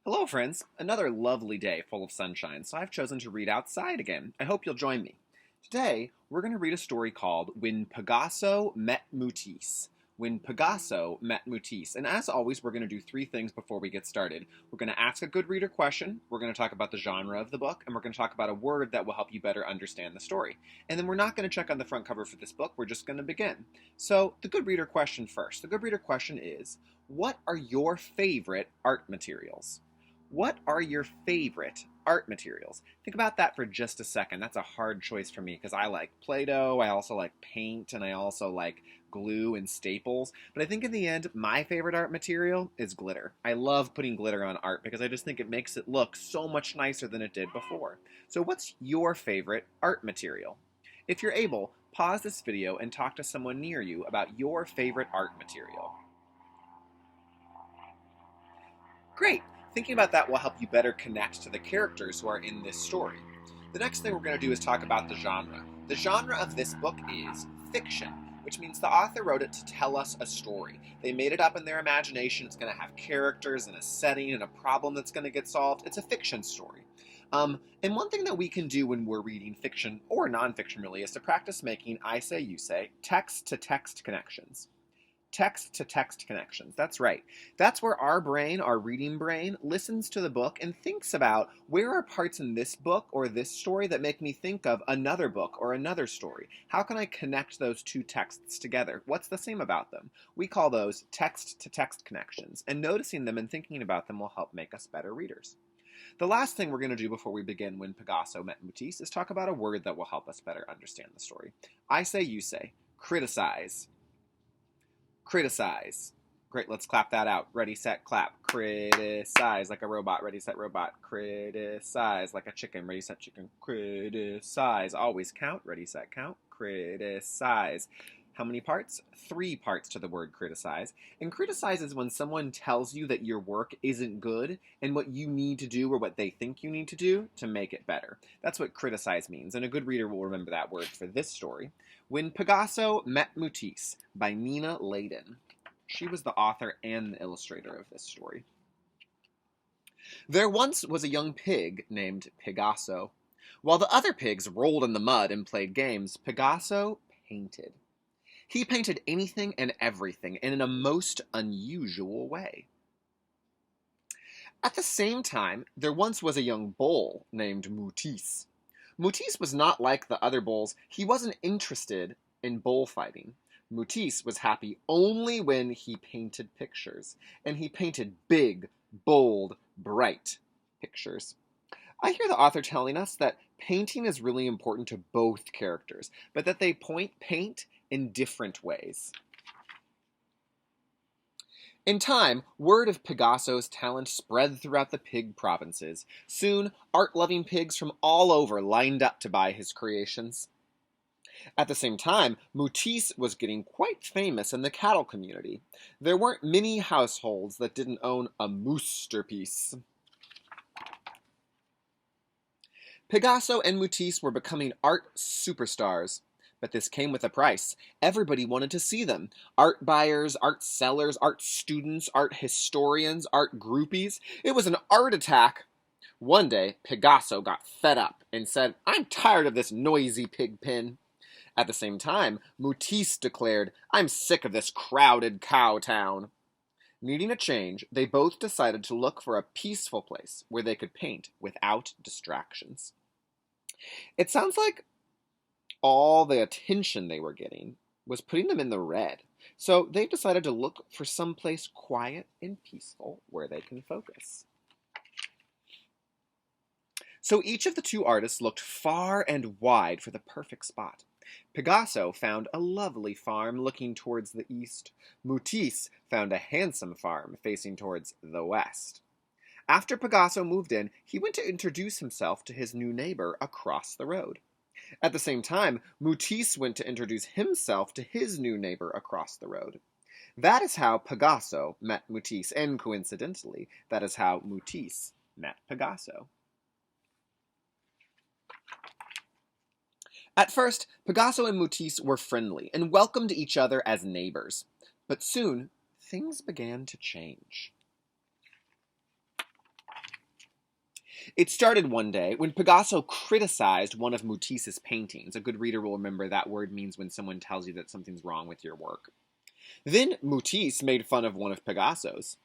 Hello, friends. Another lovely day full of sunshine, so I've chosen to read outside again. I hope you'll join me. Today, we're going to read a story called When Pigasso Met Mootisse. When Pigasso Met Mootisse. And as always, we're going to do three things before we get started. We're going to ask a good reader question, we're going to talk about the genre of the book, and we're going to talk about a word that will help you better understand the story. And then we're not going to check on the front cover for this book, we're just going to begin. So, the good reader question first. The good reader question is, what are your favorite art materials? What are your favorite art materials? Think about that for just a second. That's a hard choice for me because I like Play-Doh, I also like paint, and I also like glue and staples. But I think in the end, my favorite art material is glitter. I love putting glitter on art because I just think it makes it look so much nicer than it did before. So what's your favorite art material? If you're able, pause this video and talk to someone near you about your favorite art material. Great! Thinking about that will help you better connect to the characters who are in this story. The next thing we're going to do is talk about the genre. The genre of this book is fiction, which means the author wrote it to tell us a story. They made it up in their imagination. It's going to have characters and a setting and a problem that's going to get solved. It's a fiction story. And one thing that we can do when we're reading fiction, or nonfiction really, is to practice making I say, you say, text-to-text connections. Text-to-text connections. That's right. That's where our brain, our reading brain, listens to the book and thinks about where are parts in this book or this story that make me think of another book or another story. How can I connect those two texts together? What's the same about them? We call those text-to-text connections, and noticing them and thinking about them will help make us better readers. The last thing we're going to do before we begin When Pigasso Met Mootisse is talk about a word that will help us better understand the story. I say, you say. Criticize. Criticize. Great, let's clap that out. Ready, set, clap. Criticize like a robot. Ready, set, robot. Criticize like a chicken. Ready, set, chicken. Criticize. Always count. Ready, set, count. Criticize. How many parts? 3 parts to the word criticize. And criticize is when someone tells you that your work isn't good and what you need to do or what they think you need to do to make it better. That's what criticize means, and a good reader will remember that word for this story. When Pigasso Met Mootisse by Nina Layden. She was the author and the illustrator of this story. There once was a young pig named Pigasso. While the other pigs rolled in the mud and played games, Pigasso painted. He painted anything and everything, and in a most unusual way. At the same time, there once was a young bull named Mootisse. Mootisse was not like the other bulls. He wasn't interested in bullfighting. Mootisse was happy only when he painted pictures, and he painted big, bold, bright pictures. I hear the author telling us that painting is really important to both characters, but that they paint in different ways. In time, word of Pigasso's talent spread throughout the pig provinces. Soon, art-loving pigs from all over lined up to buy his creations. At the same time, Mootisse was getting quite famous in the cattle community. There weren't many households that didn't own a moosterpiece. Pigasso and Mootisse were becoming art superstars. But this came with a price. Everybody wanted to see them. Art buyers, art sellers, art students, art historians, art groupies. It was an art attack. One day, Pigasso got fed up and said, "I'm tired of this noisy pig pen." At the same time, Mootisse declared, "I'm sick of this crowded cow town." Needing a change, they both decided to look for a peaceful place where they could paint without distractions. It sounds like all the attention they were getting was putting them in the red. So they decided to look for some place quiet and peaceful where they can focus. So each of the two artists looked far and wide for the perfect spot. Pigasso found a lovely farm looking towards the east. Mootisse found a handsome farm facing towards the west. After Pigasso moved in, he went to introduce himself to his new neighbor across the road. At the same time, Mootisse went to introduce himself to his new neighbor across the road. That is how Pigasso met Mootisse, and coincidentally, that is how Mootisse met Pigasso. At first, Pigasso and Mootisse were friendly and welcomed each other as neighbors. But soon, things began to change. It started one day when Pigasso criticized one of Mootisse's paintings. A good reader will remember that word means when someone tells you that something's wrong with your work. Then Mootisse made fun of one of Pigasso's.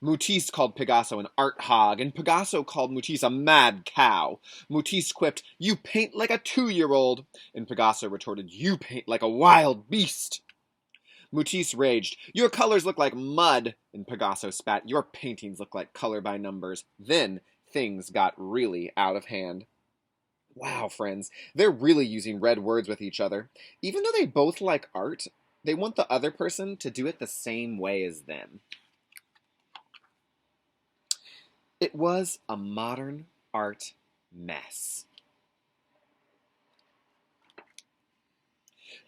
Mootisse called Pigasso an art hog, and Pigasso called Mootisse a mad cow. Mootisse quipped, "You paint like a 2-year-old," and Pigasso retorted, "You paint like a wild beast." Mootisse raged, "Your colors look like mud," and Pigasso spat, "Your paintings look like color by numbers." Then things got really out of hand. Wow, friends, they're really using red words with each other. Even though they both like art, they want the other person to do it the same way as them. It was a modern art mess.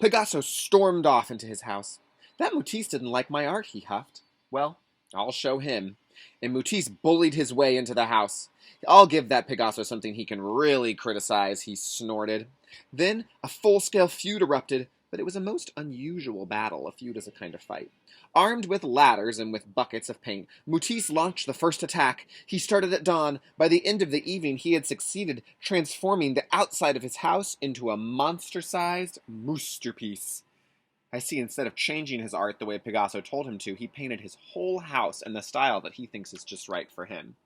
Pigasso stormed off into his house. "That Mootisse didn't like my art," he huffed. "Well, I'll show him." And Mootisse bullied his way into the house. "I'll give that Pigasso something he can really criticize," he snorted. Then a full-scale feud erupted, but it was a most unusual battle. A feud is a kind of fight. Armed with ladders and with buckets of paint, Mootisse launched the first attack. He started at dawn. By the end of the evening, he had succeeded, transforming the outside of his house into a monster-sized masterpiece. I see instead of changing his art the way Pigasso told him to, he painted his whole house in the style that he thinks is just right for him.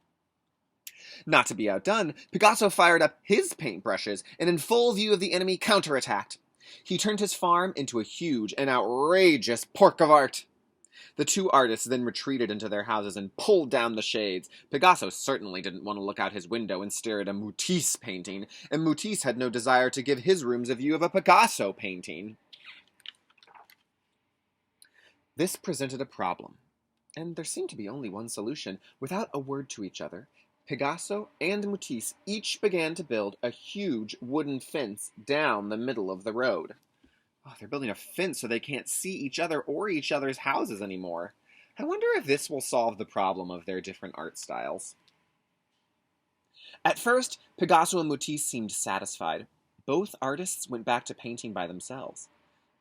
Not to be outdone, Pigasso fired up his paintbrushes and in full view of the enemy counterattacked. He turned his farm into a huge and outrageous pork of art. The two artists then retreated into their houses and pulled down the shades. Pigasso certainly didn't want to look out his window and stare at a Mootisse painting, and Mootisse had no desire to give his rooms a view of a Picasso painting. This presented a problem, and there seemed to be only one solution. Without a word to each other, Pigasso and Mootisse each began to build a huge wooden fence down the middle of the road. Oh, they're building a fence so they can't see each other or each other's houses anymore. I wonder if this will solve the problem of their different art styles. At first, Pigasso and Mootisse seemed satisfied. Both artists went back to painting by themselves.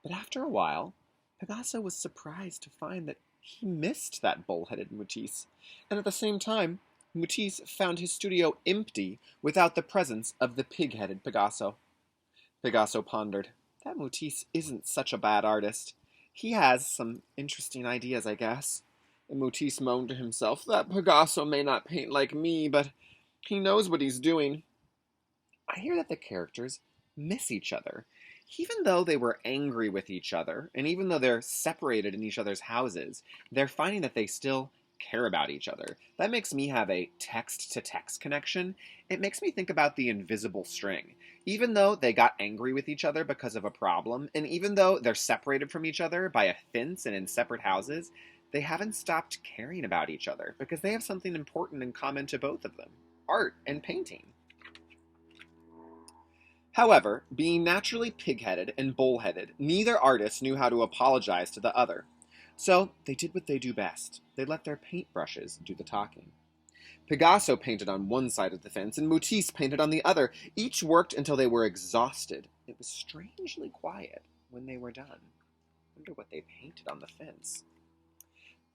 But after a while, Pigasso was surprised to find that he missed that bull-headed Mootisse, and at the same time, Mootisse found his studio empty without the presence of the pig-headed Pigasso. Pigasso pondered, "That Mootisse isn't such a bad artist. He has some interesting ideas, I guess." And Mootisse moaned to himself, "That Pigasso may not paint like me, but he knows what he's doing." I hear that the characters miss each other. Even though they were angry with each other, and even though they're separated in each other's houses, they're finding that they still care about each other. That makes me have a text-to-text connection. It makes me think about the invisible string. Even though they got angry with each other because of a problem, and even though they're separated from each other by a fence and in separate houses, they haven't stopped caring about each other because they have something important in common to both of them: art and painting. However, being naturally pig-headed and bull-headed, neither artist knew how to apologize to the other. So they did what they do best. They let their paintbrushes do the talking. Pigasso painted on one side of the fence, and Mootisse painted on the other. Each worked until they were exhausted. It was strangely quiet when they were done. I wonder what they painted on the fence.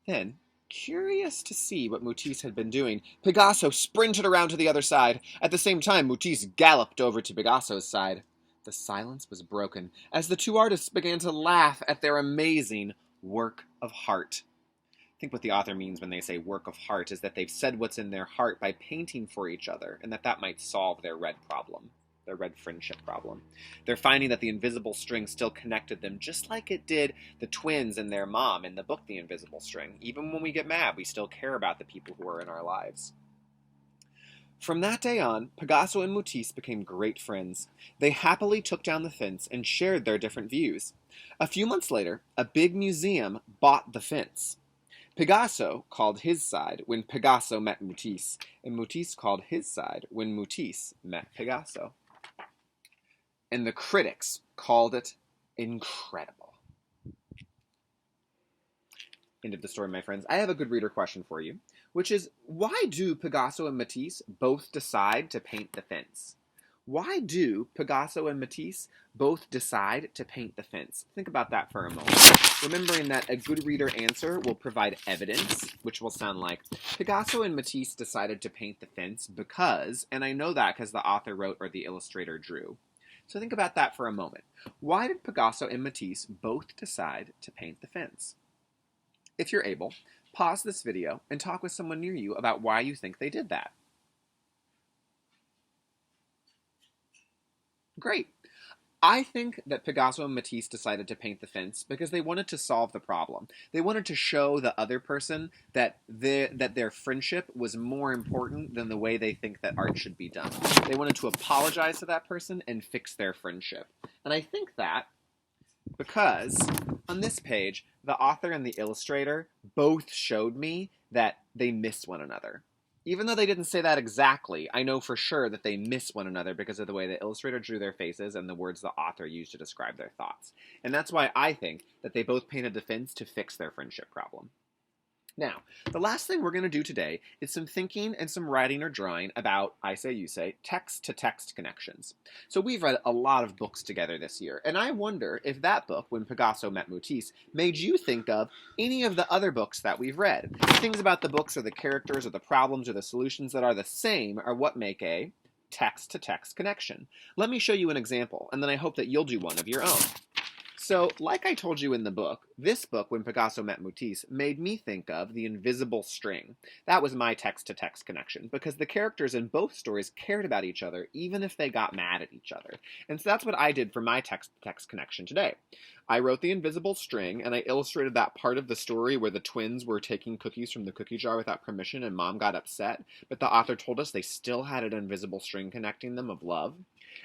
Then, curious to see what Mootisse had been doing, Pigasso sprinted around to the other side. At the same time, Mootisse galloped over to Pigasso's side. The silence was broken as the two artists began to laugh at their amazing work of heart. I think what the author means when they say work of heart is that they've said what's in their heart by painting for each other, and that might solve their red problem, their red friendship problem. They're finding that the invisible string still connected them, just like it did the twins and their mom in the book The Invisible String. Even when we get mad, we still care about the people who are in our lives. From that day on, Pigasso and Mootisse became great friends. They happily took down the fence and shared their different views. A few months later, a big museum bought the fence. Pigasso called his side when Pigasso met Mootisse, and Mootisse called his side when Mootisse met Pigasso. And the critics called it incredible. End of the story, my friends. I have a good reader question for you, which is, why do Pigasso and Mootisse both decide to paint the fence? Why do Pigasso and Mootisse both decide to paint the fence? Think about that for a moment. Remembering that a good reader answer will provide evidence, which will sound like, Pigasso and Mootisse decided to paint the fence because, and I know that because the author wrote or the illustrator drew. So think about that for a moment. Why did Pigasso and Mootisse both decide to paint the fence? If you're able, pause this video and talk with someone near you about why you think they did that. Great. I think that Pigasso and Mootisse decided to paint the fence because they wanted to solve the problem. They wanted to show the other person that their friendship was more important than the way they think that art should be done. They wanted to apologize to that person and fix their friendship. And I think that because on this page, the author and the illustrator both showed me that they miss one another. Even though they didn't say that exactly, I know for sure that they miss one another because of the way the illustrator drew their faces and the words the author used to describe their thoughts. And that's why I think that they both painted the fence to fix their friendship problem. Now, the last thing we're going to do today is some thinking and some writing or drawing about, I say, you say, text-to-text connections. So we've read a lot of books together this year, and I wonder if that book, When Pigasso Met Mootisse, made you think of any of the other books that we've read. Things about the books or the characters or the problems or the solutions that are the same are what make a text-to-text connection. Let me show you an example, and then I hope that you'll do one of your own. So, like I told you in the book, this book, When Pigasso Met Mootisse, made me think of the invisible string. That was my text-to-text connection, because the characters in both stories cared about each other, even if they got mad at each other. And so that's what I did for my text-to-text connection today. I wrote the invisible string, and I illustrated that part of the story where the twins were taking cookies from the cookie jar without permission, and Mom got upset, but the author told us they still had an invisible string connecting them of love.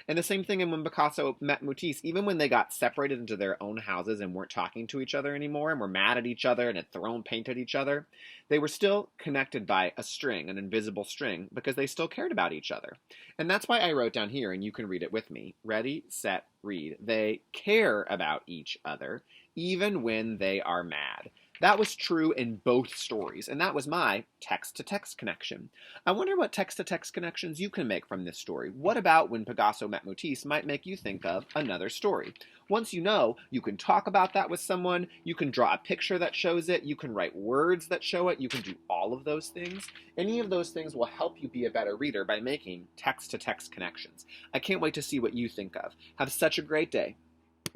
And the same thing in When Pigasso Met Mootisse, even when they got separated into their own houses and weren't talking to each other anymore and were mad at each other and had thrown paint at each other, they were still connected by a string, an invisible string, because they still cared about each other. And that's why I wrote down here, and you can read it with me. Ready, set, read. They care about each other, even when they are mad. That was true in both stories, and that was my text-to-text connection. I wonder what text-to-text connections you can make from this story. What about When Pigasso Met Mootisse might make you think of another story? Once you know, you can talk about that with someone, you can draw a picture that shows it, you can write words that show it, you can do all of those things. Any of those things will help you be a better reader by making text-to-text connections. I can't wait to see what you think of. Have such a great day.